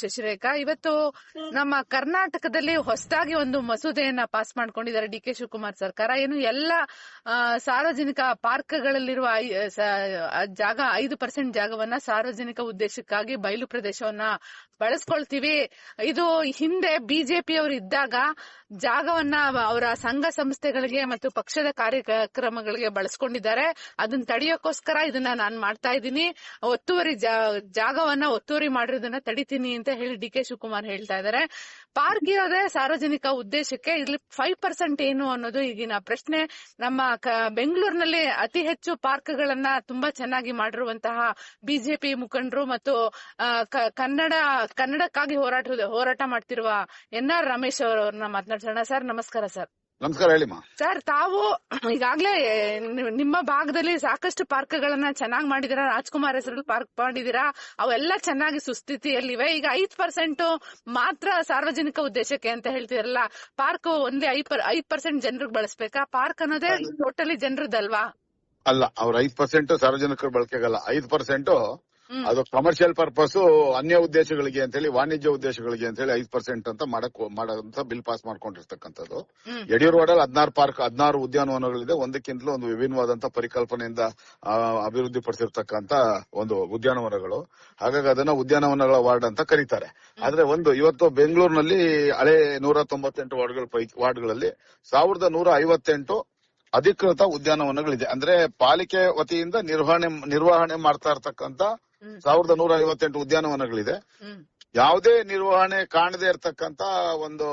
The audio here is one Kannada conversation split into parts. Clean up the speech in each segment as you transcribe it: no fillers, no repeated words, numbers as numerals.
ಶಶಿರೇಖಾ. ಇವತ್ತು ನಮ್ಮ ಕರ್ನಾಟಕದಲ್ಲಿ ಹೊಸದಾಗಿ ಒಂದು ಮಸೂದೆಯನ್ನ ಪಾಸ್ ಮಾಡ್ಕೊಂಡಿದ್ದಾರೆ ಡಿ.ಕೆ. ಶಿವಕುಮಾರ್ ಸರ್ಕಾರ. ಏನು ಎಲ್ಲ ಸಾರ್ವಜನಿಕ ಪಾರ್ಕ್ಗಳಲ್ಲಿರುವ ಜಾಗ 5% ಜಾಗವನ್ನ ಸಾರ್ವಜನಿಕ ಉದ್ದೇಶಕ್ಕಾಗಿ ಬಯಲು ಪ್ರದೇಶವನ್ನ ಬಳಸ್ಕೊಳ್ತೀವಿ. ಇದು ಹಿಂದೆ ಬಿಜೆಪಿಯವರು ಇದ್ದಾಗ ಜಾಗವನ್ನ ಅವರ ಸಂಘ ಸಂಸ್ಥೆಗಳಿಗೆ ಮತ್ತು ಪಕ್ಷದ ಕಾರ್ಯಕ್ರಮಗಳಿಗೆ ಬಳಸ್ಕೊಂಡಿದ್ದಾರೆ. ಅದನ್ನ ತಡೆಯೋಕ್ಕೋಸ್ಕರ ಇದನ್ನ ನಾನು ಮಾಡ್ತಾ ಇದ್ದೀನಿ. ಒತ್ತುವರಿ ಜಾಗವನ್ನ ಒತ್ತುವರಿ ಮಾಡಿರೋದನ್ನ ತಡಿತೀನಿ ಅಂತ ಹೇಳಿ ಡಿ.ಕೆ. ಶಿವಕುಮಾರ್ ಹೇಳ್ತಾ ಇದ್ದಾರೆ. ಪಾರ್ಕ್ ಇರೋದೇ ಸಾರ್ವಜನಿಕ ಉದ್ದೇಶಕ್ಕೆ, ಇಲ್ಲಿ 5% ಏನು ಅನ್ನೋದು ಈಗಿನ ಪ್ರಶ್ನೆ. ನಮ್ಮ ಬೆಂಗಳೂರಿನಲ್ಲಿ ಅತಿ ಹೆಚ್ಚು ಪಾರ್ಕ್ಗಳನ್ನ ತುಂಬಾ ಚೆನ್ನಾಗಿ ಮಾಡಿರುವಂತಹ ಬಿಜೆಪಿ ಮುಖಂಡರು ಮತ್ತು ಕನ್ನಡಕ್ಕಾಗಿ ಹೋರಾಟ ಮಾಡ್ತಿರುವ ಎನ್.ಆರ್. ರಮೇಶ್ ಅವರನ್ನ ಮಾತನಾಡ್ಸೋಣ. ಸರ್ ನಮಸ್ಕಾರ. ಸರ್ ನಮಸ್ಕಾರ. ಹೇಳಿಮ್ಮ. ಸರ್, ತಾವು ಈಗಾಗಲೇ ನಿಮ್ಮ ಭಾಗದಲ್ಲಿ ಸಾಕಷ್ಟು ಪಾರ್ಕ್ಗಳನ್ನ ಚೆನ್ನಾಗಿ ಮಾಡಿದೀರಾ. ರಾಜ್ಕುಮಾರ್ ಹೆಸರು ಪಾರ್ಕ್ ಮಾಡಿದೀರಾ, ಅವೆಲ್ಲ ಚೆನ್ನಾಗಿ ಸುಸ್ಥಿತಿಯಲ್ಲಿವೆ. ಈಗ 5% ಮಾತ್ರ ಸಾರ್ವಜನಿಕ ಉದ್ದೇಶಕ್ಕೆ ಅಂತ ಹೇಳ್ತಿರಲ್ಲ, ಪಾರ್ಕ್ ಒಂದೇ 5% ಜನರಿಗೆ ಬಳಸ್ಬೇಕಾ? ಪಾರ್ಕ್ ಅನ್ನೋದೇ ಟೋಟಲಿ ಜನರದಲ್ವಾ? ಅಲ್ಲ, ಅವ್ರ 5% ಸಾರ್ವಜನಿಕರ ಬಳಕೆಗಲ್ಲ. 5% ಅದು ಕಮರ್ಷಿಯಲ್ ಪರ್ಪಸ್, ಅನ್ಯ ಉದ್ದೇಶಗಳಿಗೆ ಅಂತ ಹೇಳಿ, ವಾಣಿಜ್ಯ ಉದ್ದೇಶಗಳಿಗೆ ಅಂತ ಹೇಳಿ 5% ಅಂತ ಮಾಡಂತ ಬಿಲ್ ಪಾಸ್ ಮಾಡ್ಕೊಂಡಿರ್ತಕ್ಕಂಥದ್ದು. ಯಡಿಯೂರವಾಡಲ್ಲಿ 16 ಉದ್ಯಾನವನಗಳಿದೆ. ಒಂದಕ್ಕಿಂತಲೂ ಒಂದು ವಿಭಿನ್ನವಾದಂತಹ ಪರಿಕಲ್ಪನೆಯಿಂದ ಅಭಿವೃದ್ಧಿ ಪಡಿಸಿರ್ತಕ್ಕಂತ ಒಂದು ಉದ್ಯಾನವನಗಳು. ಹಾಗಾಗಿ ಅದನ್ನ ಉದ್ಯಾನವನಗಳ ವಾರ್ಡ್ ಅಂತ ಕರೀತಾರೆ. ಆದ್ರೆ ಇವತ್ತು ಬೆಂಗಳೂರಿನಲ್ಲಿ ಹಳೆ 198 ವಾರ್ಡ್ಗಳಲ್ಲಿ 1158 ಅಧಿಕೃತ ಉದ್ಯಾನವನಗಳಿದೆ. ಅಂದ್ರೆ ಪಾಲಿಕೆ ವತಿಯಿಂದ ನಿರ್ವಹಣೆ ಮಾಡ್ತಾ ಇರ್ತಕ್ಕಂತ 1158 ಉದ್ಯಾನವನಗಳಿದೆ. ಯಾವುದೇ ನಿರ್ವಹಣೆ ಕಾಣದೇ ಇರತಕ್ಕಂತ ಒಂದು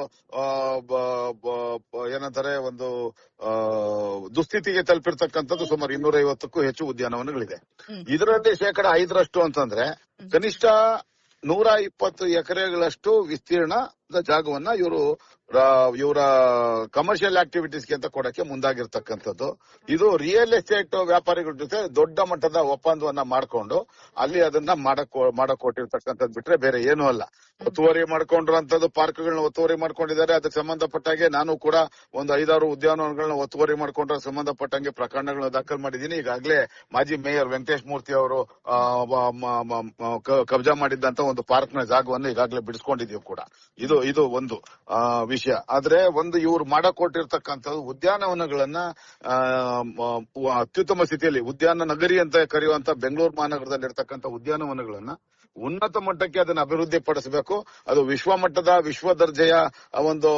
ಏನಂತಾರೆ, ಒಂದು ದುಸ್ಥಿತಿಗೆ ತಲುಪಿರ್ತಕ್ಕಂಥದ್ದು ಸುಮಾರು 250ಕ್ಕೂ ಹೆಚ್ಚು ಉದ್ಯಾನವನಗಳಿದೆ. ಇದರಲ್ಲಿ 5% ಅಂತಂದ್ರೆ ಕನಿಷ್ಠ 120 ಎಕರೆಗಳಷ್ಟು ವಿಸ್ತೀರ್ಣದ ಜಾಗವನ್ನ ಇವರ ಕಮರ್ಷಿಯಲ್ ಆಕ್ಟಿವಿಟೀಸ್ಗೆ ಅಂತ ಕೊಡಕ್ಕೆ ಮುಂದಾಗಿರ್ತಕ್ಕಂಥದ್ದು. ಇದು ರಿಯಲ್ ಎಸ್ಟೇಟ್ ವ್ಯಾಪಾರಿಗಳ ಜೊತೆ ದೊಡ್ಡ ಮಟ್ಟದ ಒಪ್ಪಂದವನ್ನ ಮಾಡ್ಕೊಂಡು ಅಲ್ಲಿ ಅದನ್ನ ಮಾಡಕ್ ಕೊಟ್ಟಿರ್ತಕ್ಕಂಥದ್ದು ಬಿಟ್ರೆ ಬೇರೆ ಏನೂ ಅಲ್ಲ. ಒತ್ತುವರಿ ಮಾಡ್ಕೊಂಡಿರೋಂಥದ್ದು ಪಾರ್ಕ್ಗಳನ್ನ ಒತ್ತುವರಿ ಮಾಡ್ಕೊಂಡಿದ್ದಾರೆ. ಅದಕ್ಕೆ ಸಂಬಂಧಪಟ್ಟಾಗೆ ನಾನು ಕೂಡ ಒಂದು 5-6 ಉದ್ಯಾನವನಗಳನ್ನ ಒತ್ತುವರಿ ಮಾಡ್ಕೊಂಡ್ರೆ ಸಂಬಂಧಪಟ್ಟಂಗೆ ಪ್ರಕರಣಗಳನ್ನ ದಾಖಲು ಮಾಡಿದ್ದೀನಿ. ಈಗಾಗಲೇ ಮಾಜಿ ಮೇಯರ್ ವೆಂಕಟೇಶ್ ಮೂರ್ತಿ ಅವರು ಕಬ್ಜಾ ಮಾಡಿದ್ದಂತ ಒಂದು ಪಾರ್ಕ್ನ ಜಾಗವನ್ನು ಈಗಾಗಲೇ ಬಿಡಿಸ್ಕೊಂಡಿದೀವಿ ಕೂಡ. ಇದು ಒಂದು ವಿಷಯ. ಆದ್ರೆ ಇವ್ರು ಮಾಡಕೊಟ್ಟಿರ್ತಕ್ಕಂಥದ್ದು ಉದ್ಯಾನವನಗಳನ್ನ ಅತ್ಯುತ್ತಮ ಸ್ಥಿತಿಯಲ್ಲಿ ಉದ್ಯಾನ ನಗರಿ ಅಂತ ಕರೆಯುವಂತ ಬೆಂಗಳೂರು ಮಹಾನಗರದಲ್ಲಿ ಇರ್ತಕ್ಕಂಥ ಉದ್ಯಾನವನಗಳನ್ನ ಉನ್ನತ ಮಟ್ಟಕ್ಕೆ ಅದನ್ನ ಅಭಿವೃದ್ಧಿ ಪಡಿಸಬೇಕು. ಅದು ವಿಶ್ವ ದರ್ಜೆಯ ಒಂದು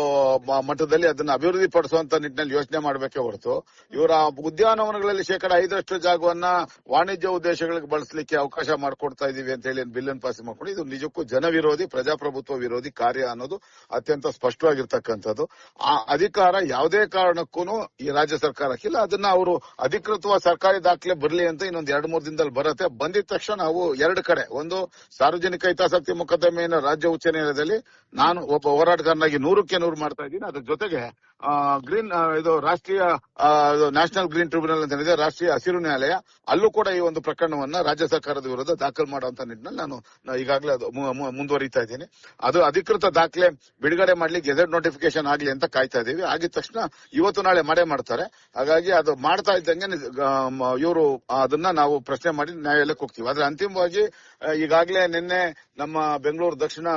ಮಟ್ಟದಲ್ಲಿ ಅದನ್ನ ಅಭಿವೃದ್ಧಿ ಪಡಿಸುವಂತ ನಿಟ್ಟಿನಲ್ಲಿ ಯೋಚನೆ ಮಾಡಬೇಕೇ ಹೊರತು ಇವರ ಉದ್ಯಾನವನಗಳಲ್ಲಿ 5% ಜಾಗವನ್ನ ವಾಣಿಜ್ಯ ಉದ್ದೇಶಗಳಿಗೆ ಬಳಸಲಿಕ್ಕೆ ಅವಕಾಶ ಮಾಡಿಕೊಡ್ತಾ ಇದೀವಿ ಅಂತ ಹೇಳಿ ಬಿಲ್ ಅನ್ನು ಪಾಸ್ ಮಾಡ್ಕೊಂಡು ಇದು ನಿಜಕ್ಕೂ ಜನ ವಿರೋಧಿ, ಪ್ರಜಾಪ್ರಭುತ್ವ ವಿರೋಧಿ ಕಾರ್ಯ ಅನ್ನೋದು ಅತ್ಯಂತ ಸ್ಪಷ್ಟವಾಗಿರ್ತಕ್ಕಂಥದ್ದು. ಆ ಅಧಿಕಾರ ಯಾವುದೇ ಕಾರಣಕ್ಕೂ ಈ ರಾಜ್ಯ ಸರ್ಕಾರಕ್ಕಿಲ್ಲ. ಅದನ್ನ ಅವರು ಅಧಿಕೃತವಾದ ಸರ್ಕಾರಿ ದಾಖಲೆ ಬರಲಿ ಅಂತ ಇನ್ನೊಂದು 2-3 ದಿನದಲ್ಲಿ ಬರುತ್ತೆ. ಬಂದಿದ ತಕ್ಷಣ ನಾವು 2 ಕಡೆ, ಒಂದು ಸಾರ್ವಜನಿಕ ಹಿತಾಸಕ್ತಿ ಮೊಕದ್ದಮೆಯನ್ನು ರಾಜ್ಯ ಉಚ್ಚ ನ್ಯಾಯಾಲಯದಲ್ಲಿ ನಾನು ಒಬ್ಬ ಹೋರಾಟಗಾರನಾಗಿ 100ಕ್ಕೆ 100 ಮಾಡ್ತಾ ಇದ್ದೀನಿ. ಅದ್ರ ಜೊತೆಗೆ ರಾಷ್ಟ್ರೀಯ ನ್ಯಾಷನಲ್ ಗ್ರೀನ್ ಟ್ರಿಬ್ಯುನಲ್ ಅಂತ ಏನಿದೆ, ರಾಷ್ಟ್ರೀಯ ಹಸಿರು ನ್ಯಾಯಾಲಯ, ಅಲ್ಲೂ ಕೂಡ ಈ ಒಂದು ಪ್ರಕರಣವನ್ನ ರಾಜ್ಯ ಸರ್ಕಾರದ ವಿರುದ್ಧ ದಾಖಲು ಮಾಡುವಂತ ನಿಟ್ಟಿನಲ್ಲಿ ನಾನು ಈಗಾಗಲೇ ಅದು ಮುಂದುವರಿತಾ ಇದ್ದೀನಿ. ಅದು ಅಧಿಕೃತ ದಾಖಲೆ ಬಿಡುಗಡೆ ಮಾಡ್ಲಿಕ್ಕೆ ಗೆಜೆಟ್ ನೋಟಿಫಿಕೇಶನ್ ಆಗ್ಲಿ ಅಂತ ಕಾಯ್ತಾ ಇದೀವಿ. ಆಗಿದ ತಕ್ಷಣ ಇವತ್ತು ನಾಳೆ ಮಾಡ್ತಾರೆ. ಹಾಗಾಗಿ ಅದು ಮಾಡ್ತಾ ಇದ್ದಂಗೆ ಇವರು ಅದನ್ನ ನಾವು ಪ್ರಶ್ನೆ ಮಾಡಿ ನ್ಯಾಯಾಲಯಕ್ಕೆ ಹೋಗ್ತೀವಿ. ಆದ್ರೆ ಅಂತಿಮವಾಗಿ ಈಗಾಗಲೇ ನಿನ್ನೆ ನಮ್ಮ ಬೆಂಗಳೂರು ದಕ್ಷಿಣ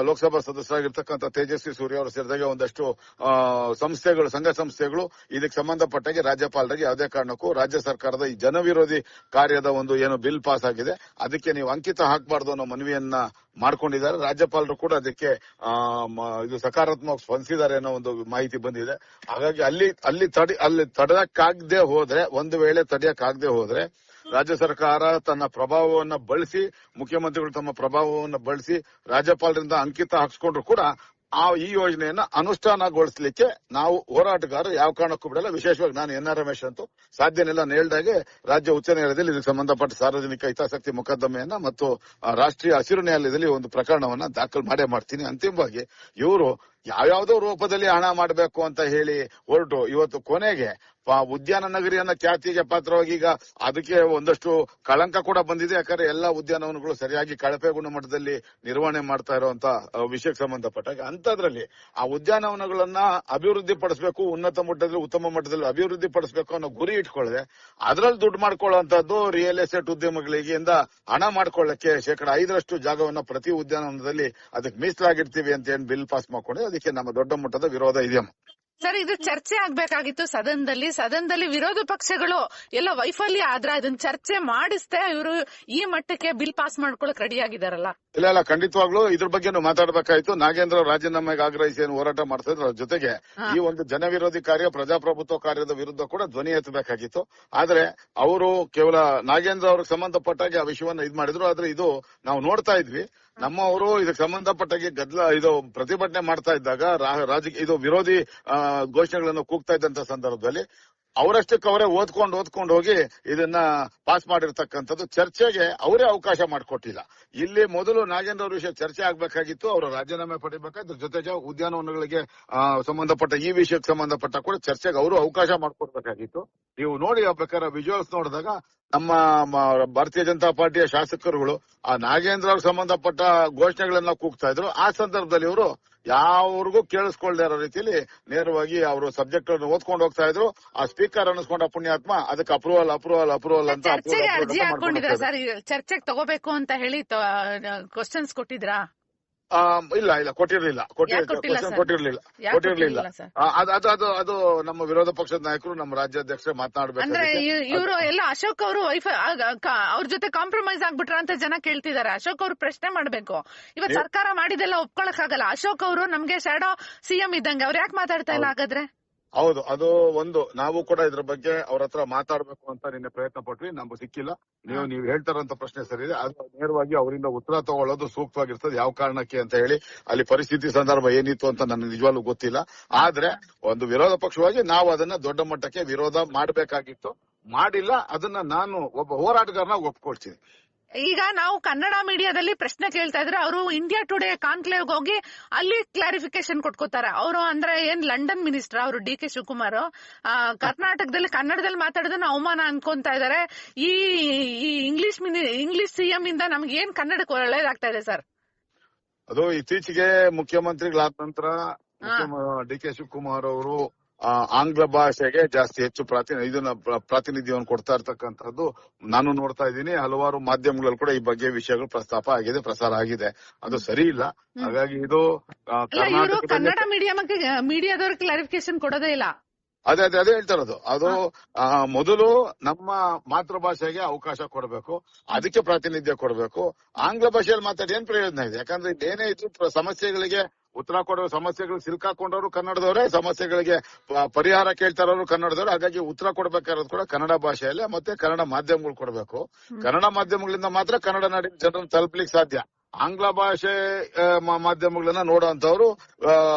ಲೋಕಸಭಾ ಸದಸ್ಯರಾಗಿರ್ತಕ್ಕಂಥ ತೇಜಸ್ವಿ ಸೂರ್ಯ ಅವರು ಸೇರಿದಾಗ ಒಂದಷ್ಟು ಸಂಘ ಸಂಸ್ಥೆಗಳು ಇದಕ್ಕೆ ಸಂಬಂಧಪಟ್ಟಾಗೆ ರಾಜ್ಯಪಾಲರಿಗೆ ಯಾವುದೇ ಕಾರಣಕ್ಕೂ ರಾಜ್ಯ ಸರ್ಕಾರದ ಈ ಜನವಿರೋಧಿ ಕಾರ್ಯದ ಒಂದು ಏನು ಬಿಲ್ ಪಾಸ್ ಆಗಿದೆ ಅದಕ್ಕೆ ನೀವು ಅಂಕಿತ ಹಾಕಬಾರ್ದು ಅನ್ನೋ ಮನವಿಯನ್ನ ಮಾಡ್ಕೊಂಡಿದ್ದಾರೆ. ರಾಜ್ಯಪಾಲರು ಕೂಡ ಅದಕ್ಕೆ ಇದು ಸಕಾರಾತ್ಮಕ ಸ್ಪಂದಿಸಿದ್ದಾರೆ ಅನ್ನೋ ಒಂದು ಮಾಹಿತಿ ಬಂದಿದೆ. ಹಾಗಾಗಿ ಅಲ್ಲಿ ತಡೆಯಕ್ಕಾಗದೆ ಹೋದ್ರೆ, ಒಂದು ವೇಳೆ ತಡೆಯಕ್ಕಾಗದೆ ಹೋದ್ರೆ ರಾಜ್ಯ ಸರ್ಕಾರ ತನ್ನ ಪ್ರಭಾವವನ್ನು ಬಳಸಿ, ಮುಖ್ಯಮಂತ್ರಿಗಳು ತಮ್ಮ ಪ್ರಭಾವವನ್ನು ಬಳಸಿ ರಾಜ್ಯಪಾಲರಿಂದ ಅಂಕಿತ ಹಾಕ್ಸ್ಕೊಂಡ್ರು ಕೂಡ ಈ ಯೋಜನೆಯನ್ನ ಅನುಷ್ಠಾನಗೊಳಿಸಲಿಕ್ಕೆ ನಾವು ಹೋರಾಟಗಾರರು ಯಾವ ಕಾರಣಕ್ಕೂ ಬಿಡಲ್ಲ. ವಿಶೇಷವಾಗಿ ನಾನು ಎನ್.ಆರ್. ರಮೇಶ್ ಅಂತೂ ಸಾಧ್ಯನೆಲ್ಲ ನೇಳ್ದಾಗೆ ರಾಜ್ಯ ಉಚ್ಚ ನ್ಯಾಯಾಲಯದಲ್ಲಿ ಇದಕ್ಕೆ ಸಂಬಂಧಪಟ್ಟ ಸಾರ್ವಜನಿಕ ಹಿತಾಸಕ್ತಿ ಮೊಕದ್ದಮೆಯನ್ನ ಮತ್ತು ರಾಷ್ಟ್ರೀಯ ಹಸಿರು ನ್ಯಾಯಾಲಯದಲ್ಲಿ ಒಂದು ಪ್ರಕರಣವನ್ನ ದಾಖಲು ಮಾಡ್ತೀನಿ. ಅಂತಿಮವಾಗಿ ಇವರು ಯಾವ್ಯಾವ್ದೋ ರೂಪದಲ್ಲಿ ಹಣ ಮಾಡಬೇಕು ಅಂತ ಹೇಳಿ ಹೊರಟು ಇವತ್ತು ಕೊನೆಗೆ ಉದ್ಯಾನ ನಗರಿಯನ್ನ ಖ್ಯಾತಿಗೆ ಪಾತ್ರವಾಗಿ ಈಗ ಅದಕ್ಕೆ ಒಂದಷ್ಟು ಕಳಂಕ ಕೂಡ ಬಂದಿದೆ. ಯಾಕಂದ್ರೆ ಎಲ್ಲಾ ಉದ್ಯಾನವನಗಳು ಸರಿಯಾಗಿ ಕಳಪೆ ಗುಣಮಟ್ಟದಲ್ಲಿ ನಿರ್ವಹಣೆ ಮಾಡ್ತಾ ಇರುವಂತ ವಿಷಯಕ್ಕೆ ಸಂಬಂಧಪಟ್ಟಾಗ ಅಂತದ್ರಲ್ಲಿ ಆ ಉದ್ಯಾನವನಗಳನ್ನ ಅಭಿವೃದ್ಧಿ ಪಡಿಸಬೇಕು, ಉನ್ನತ ಮಟ್ಟದಲ್ಲಿ ಉತ್ತಮ ಮಟ್ಟದಲ್ಲಿ ಅಭಿವೃದ್ಧಿ ಪಡಿಸಬೇಕು ಅನ್ನೋ ಗುರಿ ಇಟ್ಕೊಳ್ಳದೆ ಅದ್ರಲ್ಲಿ ದುಡ್ಡು ಮಾಡ್ಕೊಳ್ಳುವಂತದ್ದು ರಿಯಲ್ ಎಸ್ಟೇಟ್ ಉದ್ಯಮಗಳಿಗೆ ಹಣ ಮಾಡ್ಕೊಳ್ಳಕ್ಕೆ 5% ಜಾಗವನ್ನ ಪ್ರತಿ ಉದ್ಯಾನವನದಲ್ಲಿ ಅದಕ್ಕೆ ಮೀಸಲಾಗಿರ್ತೀವಿ ಅಂತ ಏನ್ ಬಿಲ್ ಪಾಸ್ ಮಾಡ್ಕೊಂಡ್ರೆ ಅದಕ್ಕೆ ನಮ್ಮ ದೊಡ್ಡ ಮಟ್ಟದ ವಿರೋಧ ಇದೆ. ಸರ್, ಇದು ಚರ್ಚೆ ಆಗ್ಬೇಕಾಗಿತ್ತು ಸದನದಲ್ಲಿ ವಿರೋಧ ಪಕ್ಷಗಳು ಎಲ್ಲ ವೈಫಲ್ಯ ಆದ್ರೆ ಅದನ್ನ ಚರ್ಚೆ ಮಾಡಿಸ್ದೆ ಇವರು ಈ ಮಟ್ಟಕ್ಕೆ ಬಿಲ್ ಪಾಸ್ ಮಾಡ್ಕೊಳಕ್ ರೆಡಿ ಆಗಿದಾರಲ್ಲ. ಇಲ್ಲ ಖಂಡಿತವಾಗ್ಲೂ ಇದ್ರ ಬಗ್ಗೆ ಮಾತಾಡ್ಬೇಕಾಯ್ತು. ನಾಗೇಂದ್ರ ರಾಜೀನಾಮೆಗೆ ಆಗ್ರಹಿಸಿ ಏನು ಹೋರಾಟ ಮಾಡ್ತಾ ಇದ್ರು, ಅದ್ರ ಜೊತೆಗೆ ಈ ಒಂದು ಜನವಿರೋಧಿ ಕಾರ್ಯ ಪ್ರಜಾಪ್ರಭುತ್ವ ಕಾರ್ಯದ ವಿರುದ್ಧ ಕೂಡ ಧ್ವನಿ ಎತ್ತಬೇಕಾಗಿತ್ತು. ಆದ್ರೆ ಅವರು ಕೇವಲ ನಾಗೇಂದ್ರ ಅವ್ರಿಗೆ ಸಂಬಂಧಪಟ್ಟಾಗೆ ಆ ವಿಷಯವನ್ನ ಮಾಡಿದ್ರು. ಆದ್ರೆ ಇದು ನಾವು ನೋಡ್ತಾ ಇದ್ವಿ, ನಮ್ಮವರು ಇದಕ್ಕೆ ಸಂಬಂಧಪಟ್ಟಾಗಿ ಇದು ಪ್ರತಿಭಟನೆ ಮಾಡ್ತಾ ಇದ್ದಾಗ ಇದು ವಿರೋಧಿ ಘೋಷಣೆಗಳನ್ನು ಕೂಗ್ತಾ ಇದ್ದಂತ ಸಂದರ್ಭದಲ್ಲಿ ಅವರಷ್ಟಕ್ಕೆ ಅವರೇ ಓದ್ಕೊಂಡು ಹೋಗಿ ಇದನ್ನ ಪಾಸ್ ಮಾಡಿರ್ತಕ್ಕಂಥದ್ದು ಚರ್ಚೆಗೆ ಅವರೇ ಅವಕಾಶ ಮಾಡಿಕೊಟ್ಟಿಲ್ಲ. ಇಲ್ಲಿ ಮೊದಲು ನಾಗೇಂದ್ರ ಅವ್ರ ವಿಷಯ ಚರ್ಚೆ ಆಗ್ಬೇಕಾಗಿತ್ತು, ಅವರು ರಾಜೀನಾಮೆ ಪಡಿಬೇಕಾದ್ರ ಜೊತೆಗೆ ಉದ್ಯಾನವನಗಳಿಗೆ ಸಂಬಂಧಪಟ್ಟ ಈ ವಿಷಯಕ್ಕೆ ಸಂಬಂಧಪಟ್ಟ ಕೂಡ ಚರ್ಚೆಗೆ ಅವರು ಅವಕಾಶ ಮಾಡಿಕೊಡ್ಬೇಕಾಗಿತ್ತು. ನೀವು ನೋಡಿ ಬೇಕಾದ್ರೆ ವಿಜುವಲ್ಸ್ ನೋಡಿದಾಗ ನಮ್ಮ ಭಾರತೀಯ ಜನತಾ ಪಾರ್ಟಿಯ ಶಾಸಕರುಗಳು ಆ ನಾಗೇಂದ್ರ ಅವ್ರಿಗೆ ಸಂಬಂಧಪಟ್ಟ ಘೋಷಣೆಗಳನ್ನ ಕೂಗ್ತಾ ಇದ್ರು. ಆ ಸಂದರ್ಭದಲ್ಲಿ ಇವರು ಯಾವ್ರಿಗೂ ಕೇಳಿಸ್ಕೊಳ್ದೇ ಇರೋ ರೀತಿಯಲ್ಲಿ ನೇರವಾಗಿ ಅವರು ಸಬ್ಜೆಕ್ಟ್ ಅನ್ನು ಓದ್ಕೊಂಡು ಹೋಗ್ತಾ ಇದ್ರು. ಆ ಸ್ಪೀಕರ್ ಅನ್ನಿಸ್ಕೊಂಡ ಪುಣ್ಯಾತ್ಮ ಅದಕ್ಕೆ ಅಪ್ರೂವಲ್ ಅಂತ ಅರ್ಜಿ ಹಾಕೊಂಡಿದ್ರ ಸರ್, ಚರ್ಚೆಗೆ ತಗೋಬೇಕು ಅಂತ ಹೇಳಿ ಕ್ವಶನ್ಸ್ ಕೊಟ್ಟಿದ್ರಾ? ಇಲ್ಲ ಕೊಟ್ಟಿರ್ಲಿಲ್ಲ. ಅದು ನಮ್ಮ ವಿರೋಧ ಪಕ್ಷದ ನಾಯಕರು, ನಮ್ಮ ರಾಜ್ಯಾಧ್ಯಕ್ಷರೇ ಮಾತನಾಡಬೇಕು. ಅಂದ್ರೆ ಇವರು ಎಲ್ಲ ಅಶೋಕ್ ಅವರು ಅವ್ರ ಜೊತೆ ಕಾಂಪ್ರಮೈಸ್ ಆಗ್ಬಿಟ್ರ ಅಂತ ಜನ ಕೇಳ್ತಿದ್ದಾರೆ. ಅಶೋಕ್ ಅವರು ಪ್ರಶ್ನೆ ಮಾಡ್ಬೇಕು. ಇವತ್ತು ಸರ್ಕಾರ ಮಾಡಿದೆಲ್ಲ ಒಪ್ಕೊಳಕ್ ಆಗಲ್ಲ. ಅಶೋಕ್ ಅವರು ನಮ್ಗೆ ಶಾಡೋ ಸಿಎಂ ಇದ್ದಂಗೆ, ಅವ್ರು ಯಾಕೆ ಮಾತಾಡ್ತಾ ಇಲ್ಲ ಹಾಗಾದ್ರೆ? ಹೌದು, ಅದು ಒಂದು ನಾವು ಕೂಡ ಇದ್ರ ಬಗ್ಗೆ ಅವ್ರ ಹತ್ರ ಮಾತಾಡ್ಬೇಕು ಅಂತ ನಿನ್ನೆ ಪ್ರಯತ್ನ ಪಟ್ವಿ, ನಮ್ಗೆ ಸಿಕ್ಕಿಲ್ಲ. ನೀವು ಹೇಳ್ತಾರಂತ ಪ್ರಶ್ನೆ ಸರಿ ಇದೆ, ಅದು ನೇರವಾಗಿ ಅವರಿಂದ ಉತ್ತರ ತಗೊಳ್ಳೋದು ಸೂಕ್ತವಾಗಿರ್ತದೆ. ಯಾವ ಕಾರಣಕ್ಕೆ ಅಂತ ಹೇಳಿ ಅಲ್ಲಿ ಪರಿಸ್ಥಿತಿ ಸಂದರ್ಭ ಏನಿತ್ತು ಅಂತ ನನಗೆ ನಿಜವಾಗ್ಲೂ ಗೊತ್ತಿಲ್ಲ. ಆದ್ರೆ ಒಂದು ವಿರೋಧ ಪಕ್ಷವಾಗಿ ನಾವು ಅದನ್ನ ದೊಡ್ಡ ಮಟ್ಟಕ್ಕೆ ವಿರೋಧ ಮಾಡಬೇಕಾಗಿತ್ತು, ಮಾಡಿಲ್ಲ. ಅದನ್ನ ನಾನು ಒಬ್ಬ ಹೋರಾಟಗಾರನಾಗಿ ಒಪ್ಕೊಳ್ತೀನಿ. ಈಗ ನಾವು ಕನ್ನಡ ಮೀಡಿಯಾದಲ್ಲಿ ಪ್ರಶ್ನೆ ಕೇಳ್ತಾ ಇದ್ರೆ ಅವರು ಇಂಡಿಯಾ ಟುಡೇ ಕಾನ್ಕ್ಲೇವ್ ಹೋಗಿ ಅಲ್ಲಿ ಕ್ಲಾರಿಫಿಕೇಶನ್ ಕೊಟ್ಕೋತಾರೆ. ಅವರು ಅಂದ್ರೆ ಏನ್ ಲಂಡನ್ ಮಿನಿಸ್ಟರ್ ಅವರು ಡಿ ಕೆ ಶಿವಕುಮಾರ್ ಕರ್ನಾಟಕದಲ್ಲಿ ಕನ್ನಡದಲ್ಲಿ ಮಾತಾಡೋದನ್ನ ಅವಮಾನ ಅನ್ಕೊಂತಾ ಇದಾರೆ. ಈ ಇಂಗ್ಲಿಷ್ ಸಿಎಂ ಇಂದ ನಮ್ಗೆ ಏನ್ ಕನ್ನಡಕ್ಕೆ ಒಳ್ಳೇದಾಗ್ತಾ ಇದೆ ಸರ್? ಅದು ಇತ್ತೀಚೆಗೆ ಮುಖ್ಯಮಂತ್ರಿಗಳಾದ ನಂತರ ಡಿ ಕೆ ಶಿವಕುಮಾರ್ ಅವರು ಆಂಗ್ಲ ಭಾಷೆಗೆ ಹೆಚ್ಚು ಪ್ರಾತಿನಿಧ್ಯವನ್ನು ಕೊಡ್ತಾ ಇರ್ತಕ್ಕಂಥದ್ದು ನಾನು ನೋಡ್ತಾ ಇದ್ದೀನಿ. ಹಲವಾರು ಮಾಧ್ಯಮಗಳಲ್ಲಿ ಕೂಡ ಈ ಬಗ್ಗೆ ವಿಷಯಗಳು ಪ್ರಸ್ತಾಪ ಆಗಿದೆ, ಪ್ರಸಾರ ಆಗಿದೆ. ಅದು ಸರಿ ಇಲ್ಲ. ಹಾಗಾಗಿ ಇದು ಕನ್ನಡ ಮೀಡಿಯಾದವ್ರ ಕ್ಲಾರಿಫಿಕೇಶನ್ ಕೊಡೋದೇ ಇಲ್ಲ. ಅದೇ ಹೇಳ್ತಾ ಇರೋದು. ಅದು ಮೊದಲು ನಮ್ಮ ಮಾತೃಭಾಷೆಗೆ ಅವಕಾಶ ಕೊಡಬೇಕು, ಅದಕ್ಕೆ ಪ್ರಾತಿನಿಧ್ಯ ಕೊಡಬೇಕು. ಆಂಗ್ಲ ಭಾಷೆಯಲ್ಲಿ ಮಾತಾಡಿ ಏನ್ ಪ್ರಯೋಜನ ಇದೆ? ಯಾಕಂದ್ರೆ ಏನೇ ಇದ್ರು ಸಮಸ್ಯೆಗಳಿಗೆ ಉತ್ತರ ಕೊಡೋ, ಸಮಸ್ಯೆಗಳು ಸಿಲ್ಕಾಕೊಂಡವರು ಕನ್ನಡದವರೇ, ಸಮಸ್ಯೆಗಳಿಗೆ ಪರಿಹಾರ ಕೇಳ್ತಾ ಇರೋರು ಕನ್ನಡದವ್ರು. ಹಾಗಾಗಿ ಉತ್ತರ ಕೊಡಬೇಕಾಗಿರೋದು ಕೂಡ ಕನ್ನಡ ಭಾಷೆಯಲ್ಲೇ, ಮತ್ತೆ ಕನ್ನಡ ಮಾಧ್ಯಮಗಳು ಕೊಡಬೇಕು. ಕನ್ನಡ ಮಾಧ್ಯಮಗಳಿಂದ ಮಾತ್ರ ಕನ್ನಡ ನಾಡಿನ ಜನರನ್ನು ತಲುಪಲಿಕ್ಕೆ ಸಾಧ್ಯ. ಆಂಗ್ಲ ಭಾಷೆ ಮಾಧ್ಯಮಗಳನ್ನ ನೋಡುವಂತವ್ರು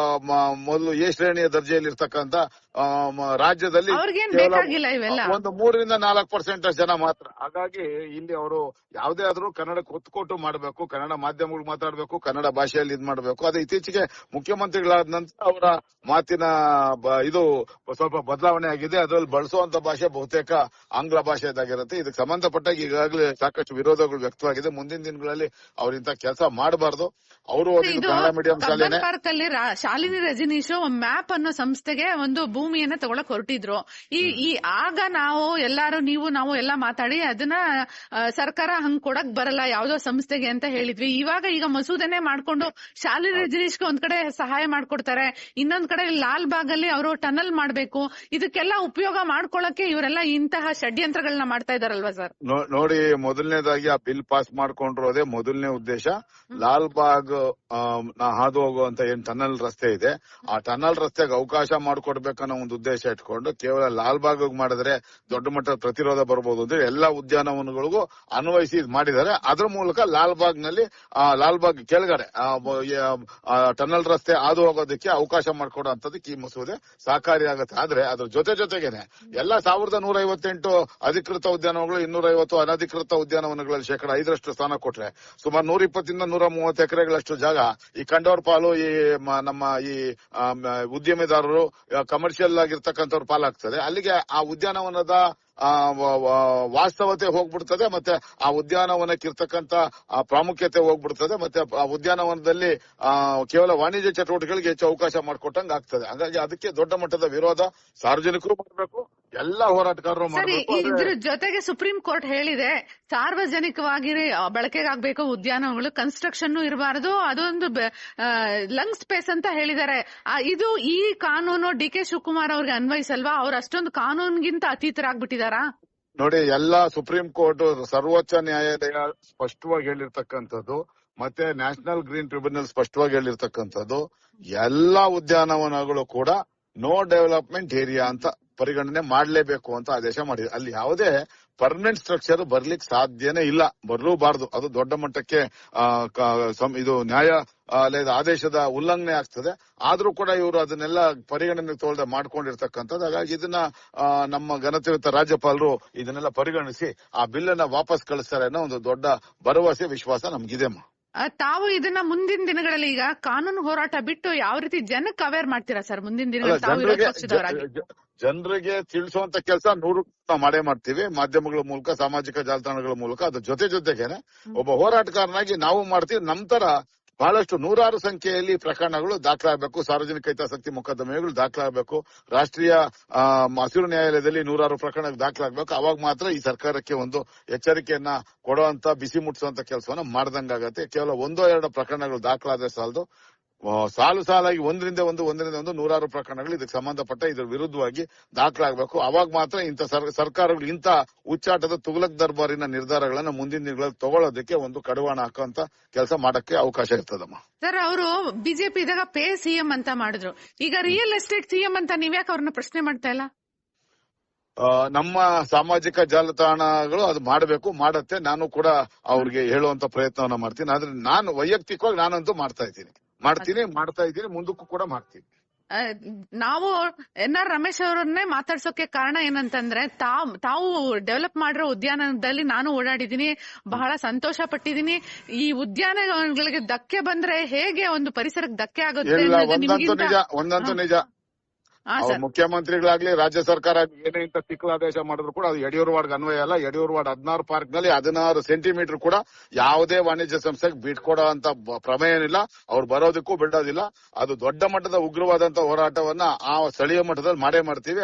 ಮೊದಲು ಎ ಶ್ರೇಣಿಯ ದರ್ಜೆಯಲ್ಲಿ ಇರ್ತಕ್ಕಂಥ ರಾಜ್ಯದಲ್ಲಿ ಒಂದು 3-4% ಜನ ಮಾತ್ರ. ಹಾಗಾಗಿ ಇಲ್ಲಿ ಅವರು ಯಾವುದೇ ಆದ್ರೂ ಕನ್ನಡಕ್ಕೆ ಒತ್ತು ಕೊಟ್ಟು ಮಾಡಬೇಕು, ಕನ್ನಡ ಮಾಧ್ಯಮಗಳು ಮಾತಾಡಬೇಕು, ಕನ್ನಡ ಭಾಷೆಯಲ್ಲಿ ಇದ್ ಮಾಡಬೇಕು. ಅದು ಇತ್ತೀಚೆಗೆ ಮುಖ್ಯಮಂತ್ರಿಗಳಾದ ನಂತರ ಅವರ ಮಾತಿನ ಇದು ಸ್ವಲ್ಪ ಬದಲಾವಣೆ ಆಗಿದೆ. ಅದರಲ್ಲಿ ಬಳಸುವಂತ ಭಾಷೆ ಬಹುತೇಕ ಆಂಗ್ಲ ಭಾಷೆದಾಗಿರುತ್ತೆ. ಇದಕ್ಕೆ ಸಂಬಂಧಪಟ್ಟಾಗ ಈಗಾಗಲೇ ಸಾಕಷ್ಟು ವಿರೋಧಗಳು ವ್ಯಕ್ತವಾಗಿದೆ. ಮುಂದಿನ ದಿನಗಳಲ್ಲಿ ಅವರಿಂತ ಕೆಲಸ ಮಾಡಬಾರ್ದು. ಅವರು ಕನ್ನಡ ಮೀಡಿಯಂ ಶಾಲೆನೆ. ಪಾರ್ಕ್ ಅಲ್ಲಿ ಶಾಲಿನಿ ರಜನೀಶ್ ಮ್ಯಾಪ್ ಅನ್ನೋ ಸಂಸ್ಥೆಗೆ ಒಂದು ಭೂಮಿಯನ್ನ ತಗೊಳಕ್ ಹೊರಟಿದ್ರು. ಆಗ ನಾವು ಎಲ್ಲಾರು ನಾವು ಎಲ್ಲ ಮಾತಾಡಿ ಅದನ್ನ ಸರ್ಕಾರ ಹಂಗ್ ಕೊಡಕ್ ಬರಲ್ಲ ಯಾವ್ದೋ ಸಂಸ್ಥೆಗೆ ಅಂತ ಹೇಳಿದ್ವಿ. ಈಗ ಮಸೂದನೆ ಮಾಡ್ಕೊಂಡು ಶಾಲಿನಿ ರಜನೀಶ್ಗೆ ಒಂದ್ ಕಡೆ ಸಹಾಯ ಮಾಡ್ಕೊಡ್ತಾರೆ, ಇನ್ನೊಂದ್ ಕಡೆ ಲಾಲ್ ಬಾಗ್ ಅಲ್ಲಿ ಅವರು ಟನಲ್ ಮಾಡ್ಬೇಕು. ಇದಕ್ಕೆಲ್ಲ ಉಪಯೋಗ ಮಾಡ್ಕೊಳಕ್ಕೆ ಇವರೆಲ್ಲ ಇಂತಹ ಷಡ್ಯಂತ್ರಗಳನ್ನ ಮಾಡ್ತಾ ಇದಾರಲ್ವಾ ಸರ್? ನೋಡಿ, ಮೊದಲನೇದಾಗಿ ಆ ಬಿಲ್ ಪಾಸ್ ಮಾಡ್ಕೊಂಡಿರೋದೇ ಮೊದಲನೇ ಉದ್ದೇಶ. ಲಾಲ್ ಬಾಗ್ ಹಾದು ಹೋಗುವಂತ ಏನ್ ಟನಲ್ ರಸ್ತೆ ಇದೆ, ಆ ಟನಲ್ ರಸ್ತೆಗೆ ಅವಕಾಶ ಮಾಡಿಕೊಡ್ಬೇಕನ್ನೋ ಒಂದು ಉದ್ದೇಶ ಇಟ್ಕೊಂಡು ಕೇವಲ ಲಾಲ್ ಬಾಗ್ ಮಾಡಿದ್ರೆ ದೊಡ್ಡ ಮಟ್ಟದ ಪ್ರತಿರೋಧ ಬರ್ಬೋದು ಅಂದ್ರೆ ಎಲ್ಲಾ ಉದ್ಯಾನವನಗಳಿಗೂ ಅನ್ವಯಿಸಿ ಮಾಡಿದ್ದಾರೆ. ಅದ್ರ ಮೂಲಕ ಲಾಲ್ ಬಾಗ್ ಕೆಳಗಡೆ ಟನಲ್ ರಸ್ತೆ ಹಾದು ಹೋಗೋದಕ್ಕೆ ಅವಕಾಶ ಮಾಡಿಕೊಡುವಂತದಕ್ಕೆ ಈ ಮಸೂದೆ ಸಹಕಾರಿಯಾಗುತ್ತೆ. ಆದ್ರೆ ಅದ್ರ ಜೊತೆಗೇನೆ ಎಲ್ಲಾ 1158 ಅಧಿಕೃತ ಉದ್ಯಾನವನಗಳು 250 ಅನಧಿಕೃತ ಉದ್ಯಾನವನಗಳಲ್ಲಿ 5% ಸ್ಥಾನ ಕೊಟ್ರೆ ಸುಮಾರು 120 130 ಎಕರೆಗಳಷ್ಟು ಜಾಗ ಈ ಕಂಡೋರ್ ಪಾಲು, ಈ ನಮ್ಮ ಈ ಉದ್ಯಮಿದಾರರು ಕಮರ್ಷಿಯಲ್ ಆಗಿರ್ತಕ್ಕಂಥವ್ರ ಪಾಲಾಗ್ತದೆ. ಅಲ್ಲಿಗೆ ಆ ಉದ್ಯಾನವನದ ವಾಸ್ತವತೆ ಹೋಗ್ಬಿಡ್ತದೆ, ಮತ್ತೆ ಆ ಉದ್ಯಾನವನಕ್ಕೆ ಇರ್ತಕ್ಕಂತ ಪ್ರಾಮುಖ್ಯತೆ ಹೋಗ್ಬಿಡ್ತದೆ, ಮತ್ತೆ ಆ ಉದ್ಯಾನವನದಲ್ಲಿ ಕೇವಲ ವಾಣಿಜ್ಯ ಚಟುವಟಿಕೆಗಳಿಗೆ ಹೆಚ್ಚು ಅವಕಾಶ ಮಾಡಿಕೊಟ್ಟಂಗೆ ಆಗ್ತದೆ. ಹಾಗಾಗಿ ಅದಕ್ಕೆ ದೊಡ್ಡ ಮಟ್ಟದ ವಿರೋಧ ಸಾರ್ವಜನಿಕರು ಮಾಡಬೇಕು, ಎಲ್ಲಾ ಹೋರಾಟಗಾರರು ಮಾಡಬೇಕು. ಇದ್ರ ಜೊತೆಗೆ ಸುಪ್ರೀಂ ಕೋರ್ಟ್ ಹೇಳಿದೆ, ಸಾರ್ವಜನಿಕವಾಗಿ ಬಳಕೆಗಾಗಬೇಕು ಉದ್ಯಾನವನಗಳು, ಕನ್ಸ್ಟ್ರಕ್ಷನ್ ಇರಬಾರದು, ಅದೊಂದು ಲಂಗ್ ಸ್ಪೇಸ್ ಅಂತ ಹೇಳಿದ್ದಾರೆ. ಇದು ಈ ಕಾನೂನು ಡಿ.ಕೆ. ಶಿವಕುಮಾರ್ ಅವ್ರಿಗೆ ಅನ್ವಯಿಸಲ್ವಾ? ಅವ್ರು ಅಷ್ಟೊಂದು ಕಾನೂನಿಗಿಂತ ಅತೀತರಾಗ್ಬಿಟ್ಟಿದಾರಾ? ನೋಡಿ, ಎಲ್ಲಾ ಸುಪ್ರೀಂ ಕೋರ್ಟ್, ಸರ್ವೋಚ್ಚ ನ್ಯಾಯಾಲಯ ಸ್ಪಷ್ಟವಾಗಿ ಹೇಳಿರ್ತಕ್ಕಂಥದ್ದು, ಮತ್ತೆ ನ್ಯಾಷನಲ್ ಗ್ರೀನ್ ಟ್ರಿಬ್ಯುನಲ್ ಸ್ಪಷ್ಟವಾಗಿ ಹೇಳಿರ್ತಕ್ಕಂಥದ್ದು, ಎಲ್ಲಾ ಉದ್ಯಾನವನಗಳು ಕೂಡ ನೋ ಡೆವಲಪ್ಮೆಂಟ್ ಏರಿಯಾ ಅಂತ ಪರಿಗಣನೆ ಮಾಡಲೇಬೇಕು ಅಂತ ಆದೇಶ ಮಾಡಿದೆ. ಅಲ್ಲಿ ಯಾವುದೇ ಪರ್ಮನೆಂಟ್ ಸ್ಟ್ರಕ್ಚರ್ ಬರ್ಲಿಕ್ಕೆ ಸಾಧ್ಯನೇ ಇಲ್ಲ, ಬರಲೂಬಾರದು. ಅದು ದೊಡ್ಡ ಮಟ್ಟಕ್ಕೆ ಇದು ನ್ಯಾಯಾಲಯದ ಆದೇಶದ ಉಲ್ಲಂಘನೆ ಆಗ್ತದೆ. ಆದ್ರೂ ಕೂಡ ಇವರು ಅದನ್ನೆಲ್ಲ ಪರಿಗಣನೆ ತಗೊಳ್ಳದೆ ಮಾಡ್ಕೊಂಡಿರ್ತಕ್ಕಂಥದ್ದು. ಹಾಗಾಗಿ ಇದನ್ನ ನಮ್ಮ ಘನತೆಯುತ ರಾಜ್ಯಪಾಲರು ಇದನ್ನೆಲ್ಲ ಪರಿಗಣಿಸಿ ಆ ಬಿಲ್ ಅನ್ನ ವಾಪಸ್ ಕಳಿಸ್ತಾರೆ ಅನ್ನೋ ಒಂದು ದೊಡ್ಡ ಭರವಸೆ, ವಿಶ್ವಾಸ ನಮ್ಗಿದೆ. ತಾವು ಇದನ್ನ ಮುಂದಿನ ದಿನಗಳಲ್ಲಿ ಈಗ ಕಾನೂನು ಹೋರಾಟ ಬಿಟ್ಟು ಯಾವ ರೀತಿ ಜನಕ್ಕೆ ಅವೇರ್ ಮಾಡ್ತೀರಾ ಸರ್? ಮುಂದಿನ ದಿನಗಳಲ್ಲಿ ಜನರಿಗೆ ತಿಳಿಸುವಂತ ಕೆಲಸ 100 ಮಾಡೇ ಮಾಡ್ತೀವಿ, ಮಾಧ್ಯಮಗಳ ಮೂಲಕ, ಸಾಮಾಜಿಕ ಜಾಲತಾಣಗಳ ಮೂಲಕ. ಅದ್ರ ಜೊತೆಗೇನೆ ಒಬ್ಬ ಹೋರಾಟಗಾರನಾಗಿ ನಾವು ಮಾಡ್ತೀವಿ. ನಂತರ ಬಹಳಷ್ಟು ನೂರಾರು ಸಂಖ್ಯೆಯಲ್ಲಿ ಪ್ರಕರಣಗಳು ದಾಖಲಾಗಬೇಕು, ಸಾರ್ವಜನಿಕ ಹಿತಾಸಕ್ತಿ ಮೊಕದ್ದಮೆಗಳು ದಾಖಲಾಗಬೇಕು, ರಾಷ್ಟ್ರೀಯ ಹಸಿರು ನ್ಯಾಯಾಲಯದಲ್ಲಿ ನೂರಾರು ಪ್ರಕರಣ ದಾಖಲಾಗಬೇಕು. ಅವಾಗ ಮಾತ್ರ ಈ ಸರ್ಕಾರಕ್ಕೆ ಒಂದು ಎಚ್ಚರಿಕೆಯನ್ನ ಕೊಡುವಂತ, ಬಿಸಿ ಮುಟ್ಟಿಸುವಂತ ಕೆಲಸವನ್ನ ಮಾಡ್ದಂಗಾಗತ್ತೆ. ಕೇವಲ 1-2 ಪ್ರಕರಣಗಳು ದಾಖಲಾದ್ರೆ ಸಾಲದು, ಸಾಲಾಗಿ ಒಂದರಿಂದ ಒಂದು ನೂರಾರು ಪ್ರಕರಣಗಳು ಇದಕ್ಕೆ ಸಂಬಂಧಪಟ್ಟ ಇದ್ರ ವಿರುದ್ಧವಾಗಿ ದಾಖಲಾಗಬೇಕು. ಅವಾಗ ಮಾತ್ರ ಇಂಥ ಸರ್ಕಾರಗಳು ಇಂಥ ಉಚ್ಚಾಟದ ತುಘಲಕ್ ದರ್ಬಾರಿನ ನಿರ್ಧಾರಗಳನ್ನ ಮುಂದಿನ ದಿನಗಳಲ್ಲಿ ತಗೊಳ್ಳೋದಕ್ಕೆ ಒಂದು ಕಡಿವಾಣ ಹಾಕುವಂತ ಕೆಲಸ ಮಾಡಕ್ಕೆ ಅವಕಾಶ ಇರ್ತದಮ್ಮ. ಸರ್, ಅವರು ಬಿಜೆಪಿ ಇದ್ದಾಗ ಪೇ ಸಿಎಂ ಅಂತ ಮಾಡಿದ್ರು, ಈಗ ರಿಯಲ್ ಎಸ್ಟೇಟ್ ಸಿಎಂ ಅಂತ ನೀವ್ಯಾಕೆ ಅವ್ರನ್ನ ಪ್ರಶ್ನೆ ಮಾಡ್ತಾ ಇಲ್ಲ? ನಮ್ಮ ಸಾಮಾಜಿಕ ಜಾಲತಾಣಗಳು ಅದು ಮಾಡಬೇಕು, ಮಾಡತ್ತೆ. ನಾನು ಕೂಡ ಅವ್ರಿಗೆ ಹೇಳುವಂತ ಪ್ರಯತ್ನವನ್ನ ಮಾಡ್ತೀನಿ. ಆದ್ರೆ ನಾನು ವೈಯಕ್ತಿಕವಾಗಿ ನಾನಂತೂ ಮಾಡ್ತಾ ಇದ್ದೀನಿ, ಮುಂದಕ್ಕೂ ಕೂಡ ಮಾಡ್ತೀನಿ. ನಾವು ಎನ್.ಆರ್. ರಮೇಶ್ ಅವರನ್ನೇ ಮಾತಾಡ್ಸೋಕೆ ಕಾರಣ ಏನಂತಂದ್ರೆ, ತಾವು ಡೆವಲಪ್ ಮಾಡಿರೋ ಉದ್ಯಾನದಲ್ಲಿ ನಾನು ಓಡಾಡಿದೀನಿ, ಬಹಳ ಸಂತೋಷ ಪಟ್ಟಿದ್ದೀನಿ. ಈ ಉದ್ಯಾನಗಳಿಗೆ ಧಕ್ಕೆ ಬಂದ್ರೆ ಹೇಗೆ ಒಂದು ಪರಿಸರಕ್ಕೆ ಧಕ್ಕೆ ಆಗುತ್ತೆ? ಒಂದಂತೂ ನಿಜ. ಮುಖ್ಯಮಂತ್ರಿಗಳಾಗ್ಲಿ, ರಾಜ್ಯ ಸರ್ಕಾರ ಏನೇ ಇಂತ ಆದೇಶ ಮಾಡಿದ್ರು ಕೂಡ ಅದು ಯಡಿಯೂರು ವಾರ್ಡ್ಗೆ ಅನ್ವಯ ಅಲ್ಲ. ಯಡಿಯೂರು ವಾರ್ಡ್ 16 ಪಾರ್ಕ್ ನಲ್ಲಿ 16 ಸೆಂಟಿಮೀಟರ್ ಕೂಡ ಯಾವುದೇ ವಾಣಿಜ್ಯ ಸಂಸ್ಥೆಗೆ ಬಿಟ್ಕೊಡೋ ಅಂತ ಪ್ರಮೇಯ ಏನಿಲ್ಲ. ಅವ್ರು ಬರೋದಕ್ಕೂ ಬಿಡೋದಿಲ್ಲ. ಅದು ದೊಡ್ಡ ಮಟ್ಟದ ಉಗ್ರವಾದಂತ ಹೋರಾಟವನ್ನ ಆ ಸ್ಥಳೀಯ ಮಟ್ಟದಲ್ಲಿ ಮಾಡೇ ಮಾಡ್ತೀವಿ.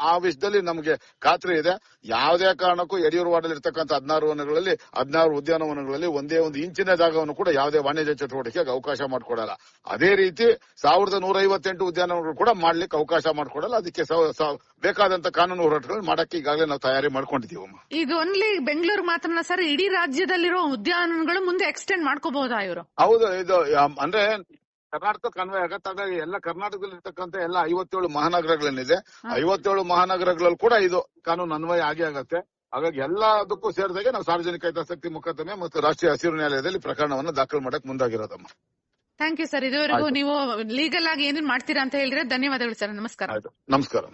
ಆ ವಿಷಯದಲ್ಲಿ ನಮಗೆ ಖಾತ್ರಿ ಇದೆ. ಯಾವುದೇ ಕಾರಣಕ್ಕೂ ಯಡಿಯೂರು ವಾರ್ಡ್ ಅಲ್ಲಿ ಇರ್ತಕ್ಕಂಥ 16 ಉದ್ಯಾನವನಗಳಲ್ಲಿ ಒಂದೇ ಒಂದು ಇಂಚಿನ ಜಾಗವನ್ನು ಕೂಡ ಯಾವುದೇ ವಾಣಿಜ್ಯ ಚಟುವಟಿಕೆಗೆ ಅವಕಾಶ ಮಾಡಿಕೊಡಲ್ಲ. ಅದೇ ರೀತಿ 1158 ಉದ್ಯಾನವನಗಳು ಕೂಡ ಮಾಡ್ಲಿಕ್ಕೆ ಅವಕಾಶ ಮಾಡಿಕೊಡಲ್ಲ. ಅದಕ್ಕೆ ಬೇಕಾದಂತ ಕಾನೂನು ಹೋರಾಟಗಳು ಮಾಡಕ್ಕೆ ಈಗಾಗಲೇ ನಾವು ತಯಾರಿ ಮಾಡ್ಕೊಂಡಿದೀವಿ. ಇದು ಓನ್ಲಿ ಬೆಂಗಳೂರು ಮಾತ್ರ ಸರ್, ಇಡೀ ರಾಜ್ಯದಲ್ಲಿರೋ ಉದ್ಯಾನವನಗಳು ಮುಂದೆ ಎಕ್ಸ್ಟೆಂಡ್ ಮಾಡ್ಕೋಬಹುದಾ ಇವರು? ಹೌದು, ಇದು ಅಂದ್ರೆ ಕರ್ನಾಟಕಕ್ಕೆ ಅನ್ವಯ ಆಗತ್ತೆ. ಹಾಗಾಗಿ ಎಲ್ಲ ಕರ್ನಾಟಕದಲ್ಲಿ ಇರ್ತಕ್ಕಂಥ ಎಲ್ಲ 57 ಮಹಾನಗರಗಳೇನಿದೆ, 57 ಮಹಾನಗರಗಳಲ್ಲಿ ಕೂಡ ಇದು ಕಾನೂನು ಅನ್ವಯ ಆಗತ್ತೆ. ಹಾಗಾಗಿ ಎಲ್ಲದಕ್ಕೂ ಸೇರಿದಾಗೆ ನಾವು ಸಾರ್ವಜನಿಕ ಹಿತಾಸಕ್ತಿ ಮೊಕದ್ದಮೆ ಮತ್ತು ರಾಷ್ಟ್ರೀಯ ಹಸಿರು ನ್ಯಾಯಾಲಯದಲ್ಲಿ ಪ್ರಕರಣವನ್ನು ದಾಖಲು ಮಾಡಕ್ ಮುಂದಾಗಿರೋದಮ್ಮ. Thank you sir. ಇದುವರೆಗೂ ನೀವು ಲೀಗಲ್ ಆಗಿ ಏನೇನು ಮಾಡ್ತೀರಾ ಅಂತ ಹೇಳಿದ್ರೆ ಧನ್ಯವಾದಗಳು ಸರ್. ನಮಸ್ಕಾರ. ನಮಸ್ಕಾರ.